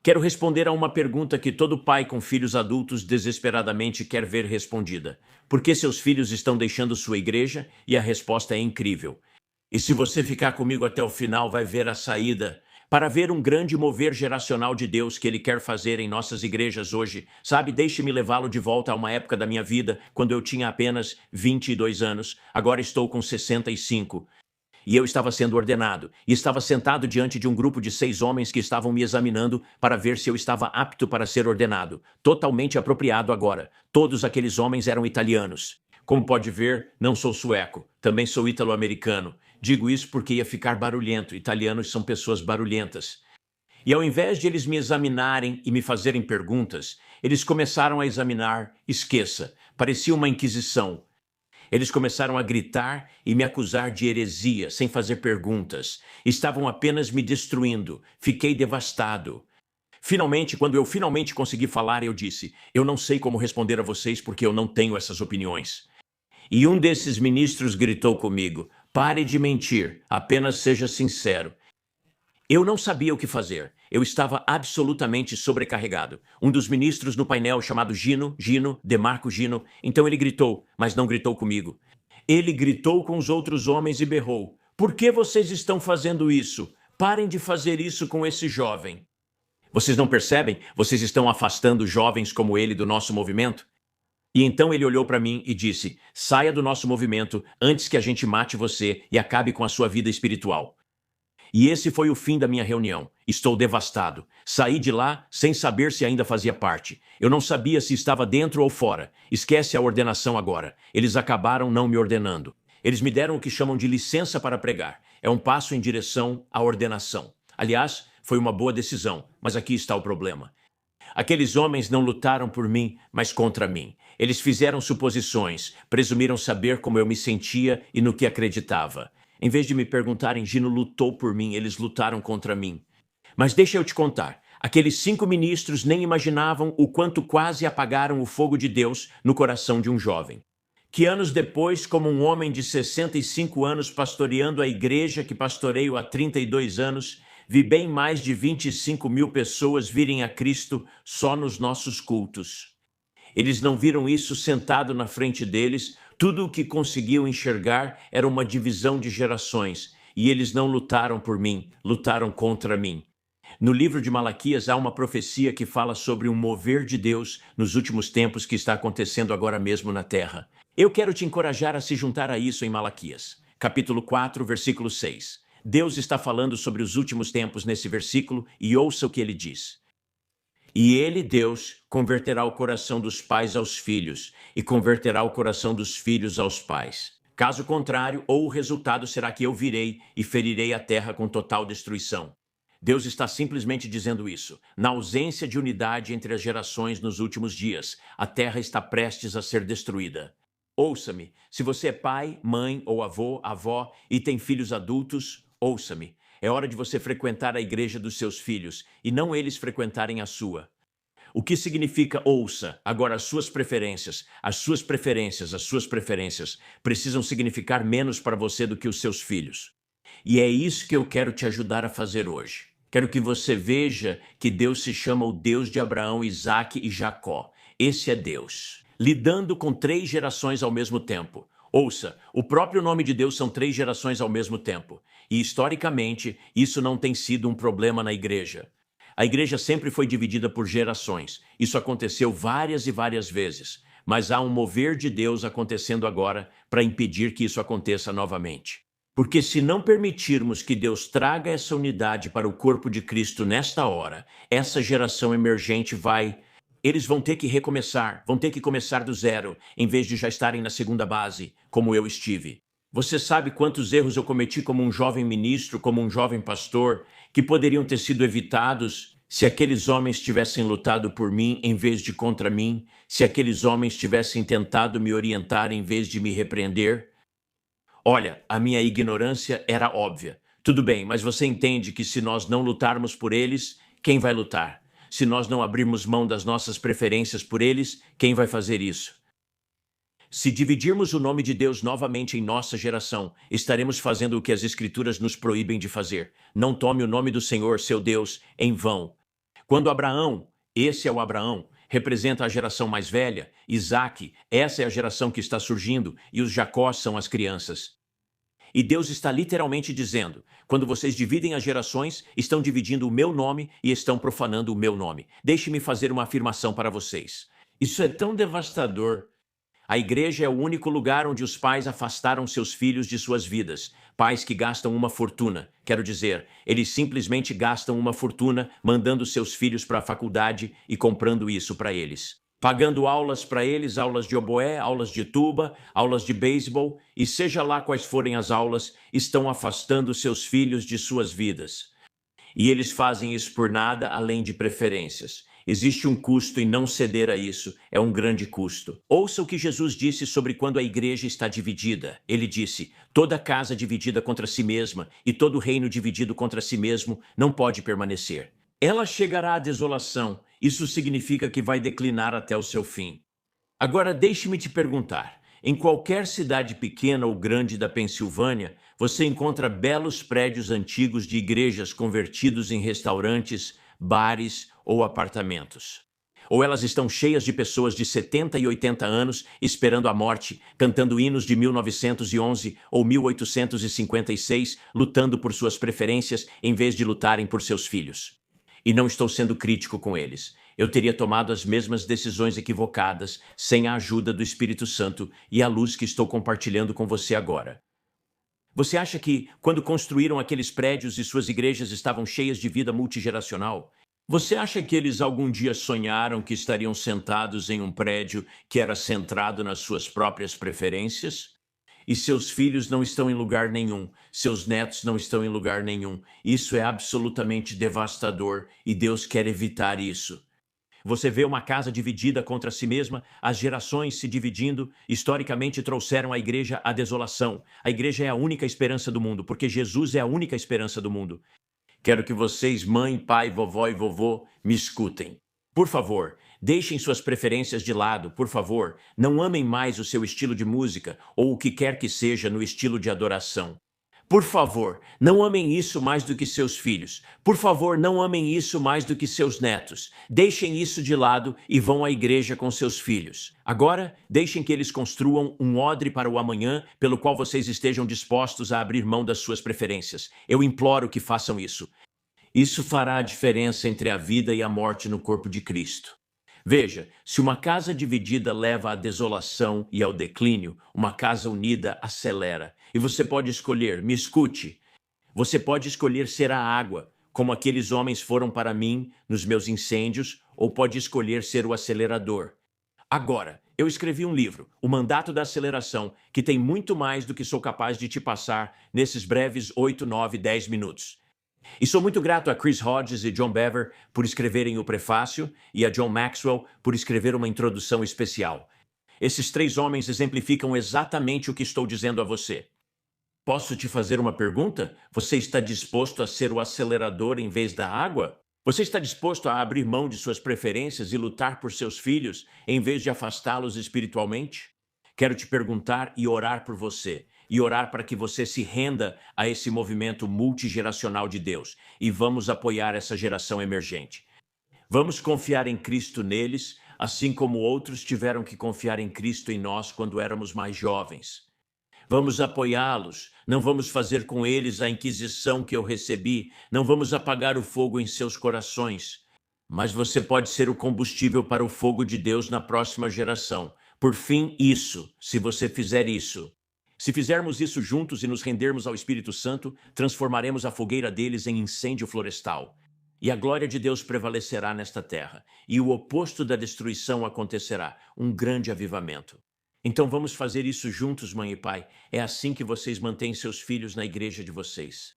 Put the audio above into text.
Quero responder a uma pergunta que todo pai com filhos adultos desesperadamente quer ver respondida. Por que seus filhos estão deixando sua igreja? E a resposta é incrível. E se você ficar comigo até o final, vai ver a saída para ver um grande mover geracional de Deus que Ele quer fazer em nossas igrejas hoje. Sabe, deixe-me levá-lo de volta a uma época da minha vida, quando eu tinha apenas 22 anos. Agora estou com 65. E eu estava sendo ordenado, e estava sentado diante de um grupo de 6 homens que estavam me examinando para ver se eu estava apto para ser ordenado. Totalmente apropriado agora. Todos aqueles homens eram italianos. Como pode ver, não sou sueco, também sou ítalo-americano. Digo isso porque ia ficar barulhento, italianos são pessoas barulhentas. E ao invés de eles me examinarem e me fazerem perguntas, eles começaram a examinar, esqueça, parecia uma inquisição. Eles começaram a gritar e me acusar de heresia, sem fazer perguntas. Estavam apenas me destruindo. Fiquei devastado. Finalmente, quando eu finalmente consegui falar, eu disse: eu não sei como responder a vocês porque eu não tenho essas opiniões. E um desses ministros gritou comigo: pare de mentir, apenas seja sincero. Eu não sabia o que fazer. Eu estava absolutamente sobrecarregado. Um dos ministros no painel, chamado Gino, Demarco Gino, então ele gritou, mas não gritou comigo. Ele gritou com os outros homens e berrou: por que vocês estão fazendo isso? Parem de fazer isso com esse jovem. Vocês não percebem? Vocês estão afastando jovens como ele do nosso movimento? E então ele olhou para mim e disse: saia do nosso movimento antes que a gente mate você e acabe com a sua vida espiritual. E esse foi o fim da minha reunião. Estou devastado. Saí de lá sem saber se ainda fazia parte. Eu não sabia se estava dentro ou fora. Esquece a ordenação agora. Eles acabaram não me ordenando. Eles me deram o que chamam de licença para pregar. É um passo em direção à ordenação. Aliás, foi uma boa decisão, mas aqui está o problema. Aqueles homens não lutaram por mim, mas contra mim. Eles fizeram suposições, presumiram saber como eu me sentia e no que acreditava. Em vez de me perguntarem, Gino lutou por mim, eles lutaram contra mim. Mas deixa eu te contar, aqueles 5 ministros nem imaginavam o quanto quase apagaram o fogo de Deus no coração de um jovem. Que anos depois, como um homem de 65 anos pastoreando a igreja que pastoreio há 32 anos, vi bem mais de 25 mil pessoas virem a Cristo só nos nossos cultos. Eles não viram isso sentado na frente deles. Tudo o que conseguiam enxergar era uma divisão de gerações, e eles não lutaram por mim, lutaram contra mim. No livro de Malaquias há uma profecia que fala sobre um mover de Deus nos últimos tempos que está acontecendo agora mesmo na terra. Eu quero te encorajar a se juntar a isso em Malaquias, capítulo 4, versículo 6. Deus está falando sobre os últimos tempos nesse versículo e ouça o que ele diz. E ele, Deus, converterá o coração dos pais aos filhos e converterá o coração dos filhos aos pais. Caso contrário, ou o resultado será que eu virei e ferirei a terra com total destruição. Deus está simplesmente dizendo isso. Na ausência de unidade entre as gerações nos últimos dias, a terra está prestes a ser destruída. Ouça-me, se você é pai, mãe ou avô, avó e tem filhos adultos, ouça-me. É hora de você frequentar a igreja dos seus filhos e não eles frequentarem a sua. O que significa ouça? Agora, as suas preferências precisam significar menos para você do que os seus filhos. E é isso que eu quero te ajudar a fazer hoje. Quero que você veja que Deus se chama o Deus de Abraão, Isaque e Jacó. Esse é Deus, lidando com 3 gerações ao mesmo tempo. Ouça, o próprio nome de Deus são 3 gerações ao mesmo tempo. E, historicamente, isso não tem sido um problema na igreja. A igreja sempre foi dividida por gerações. Isso aconteceu várias e várias vezes. Mas há um mover de Deus acontecendo agora para impedir que isso aconteça novamente. Porque se não permitirmos que Deus traga essa unidade para o corpo de Cristo nesta hora, essa geração emergente eles vão ter que recomeçar, vão ter que começar do zero, em vez de já estarem na segunda base, como eu estive. Você sabe quantos erros eu cometi como um jovem ministro, como um jovem pastor, que poderiam ter sido evitados se aqueles homens tivessem lutado por mim em vez de contra mim, se aqueles homens tivessem tentado me orientar em vez de me repreender? Olha, a minha ignorância era óbvia. Tudo bem, mas você entende que se nós não lutarmos por eles, quem vai lutar? Se nós não abrirmos mão das nossas preferências por eles, quem vai fazer isso? Se dividirmos o nome de Deus novamente em nossa geração, estaremos fazendo o que as Escrituras nos proíbem de fazer. Não tome o nome do Senhor, seu Deus, em vão. Quando Abraão, esse é o Abraão, representa a geração mais velha, Isaque, essa é a geração que está surgindo, e os Jacós são as crianças. E Deus está literalmente dizendo: quando vocês dividem as gerações, estão dividindo o meu nome e estão profanando o meu nome. Deixe-me fazer uma afirmação para vocês. Isso é tão devastador. A igreja é o único lugar onde os pais afastaram seus filhos de suas vidas. Pais que gastam uma fortuna. Quero dizer, eles simplesmente gastam uma fortuna mandando seus filhos para a faculdade e comprando isso para eles. Pagando aulas para eles, aulas de oboé, aulas de tuba, aulas de beisebol, e seja lá quais forem as aulas, estão afastando seus filhos de suas vidas. E eles fazem isso por nada além de preferências. Existe um custo e não ceder a isso é um grande custo. Ouça o que Jesus disse sobre quando a igreja está dividida. Ele disse: toda casa dividida contra si mesma e todo reino dividido contra si mesmo não pode permanecer. Ela chegará à desolação. Isso significa que vai declinar até o seu fim. Agora deixe-me te perguntar. Em qualquer cidade pequena ou grande da Pensilvânia, você encontra belos prédios antigos de igrejas convertidos em restaurantes, bares ou apartamentos. Ou elas estão cheias de pessoas de 70 e 80 anos esperando a morte, cantando hinos de 1911 ou 1856, lutando por suas preferências em vez de lutarem por seus filhos. E não estou sendo crítico com eles. Eu teria tomado as mesmas decisões equivocadas sem a ajuda do Espírito Santo e a luz que estou compartilhando com você agora. Você acha que, quando construíram aqueles prédios e suas igrejas estavam cheias de vida multigeracional, você acha que eles algum dia sonharam que estariam sentados em um prédio que era centrado nas suas próprias preferências? E seus filhos não estão em lugar nenhum, seus netos não estão em lugar nenhum. Isso é absolutamente devastador e Deus quer evitar isso. Você vê uma casa dividida contra si mesma, as gerações se dividindo, historicamente trouxeram a igreja à desolação. A igreja é a única esperança do mundo, porque Jesus é a única esperança do mundo. Quero que vocês, mãe, pai, vovó e vovô, me escutem. Por favor, deixem suas preferências de lado, por favor. Não amem mais o seu estilo de música ou o que quer que seja no estilo de adoração. Por favor, não amem isso mais do que seus filhos. Por favor, não amem isso mais do que seus netos. Deixem isso de lado e vão à igreja com seus filhos. Agora, deixem que eles construam um odre para o amanhã pelo qual vocês estejam dispostos a abrir mão das suas preferências. Eu imploro que façam isso. Isso fará a diferença entre a vida e a morte no corpo de Cristo. Veja, se uma casa dividida leva à desolação e ao declínio, uma casa unida acelera. E você pode escolher, me escute, você pode escolher ser a água, como aqueles homens foram para mim nos meus incêndios, ou pode escolher ser o acelerador. Agora, eu escrevi um livro, O Mandato da Aceleração, que tem muito mais do que sou capaz de te passar nesses breves 8, 9, 10 minutos. E sou muito grato a Chris Hodges e John Bever por escreverem o prefácio e a John Maxwell por escrever uma introdução especial. Esses três homens exemplificam exatamente o que estou dizendo a você. Posso te fazer uma pergunta? Você está disposto a ser o acelerador em vez da água? Você está disposto a abrir mão de suas preferências e lutar por seus filhos em vez de afastá-los espiritualmente? Quero te perguntar e orar por você. E orar para que você se renda a esse movimento multigeracional de Deus. E vamos apoiar essa geração emergente. Vamos confiar em Cristo neles, assim como outros tiveram que confiar em Cristo em nós quando éramos mais jovens. Vamos apoiá-los, não vamos fazer com eles a inquisição que eu recebi, não vamos apagar o fogo em seus corações. Mas você pode ser o combustível para o fogo de Deus na próxima geração. Por fim, se você fizer isso. Se fizermos isso juntos e nos rendermos ao Espírito Santo, transformaremos a fogueira deles em incêndio florestal. E a glória de Deus prevalecerá nesta terra, e o oposto da destruição acontecerá, um grande avivamento. Então vamos fazer isso juntos, mãe e pai. É assim que vocês mantêm seus filhos na igreja de vocês.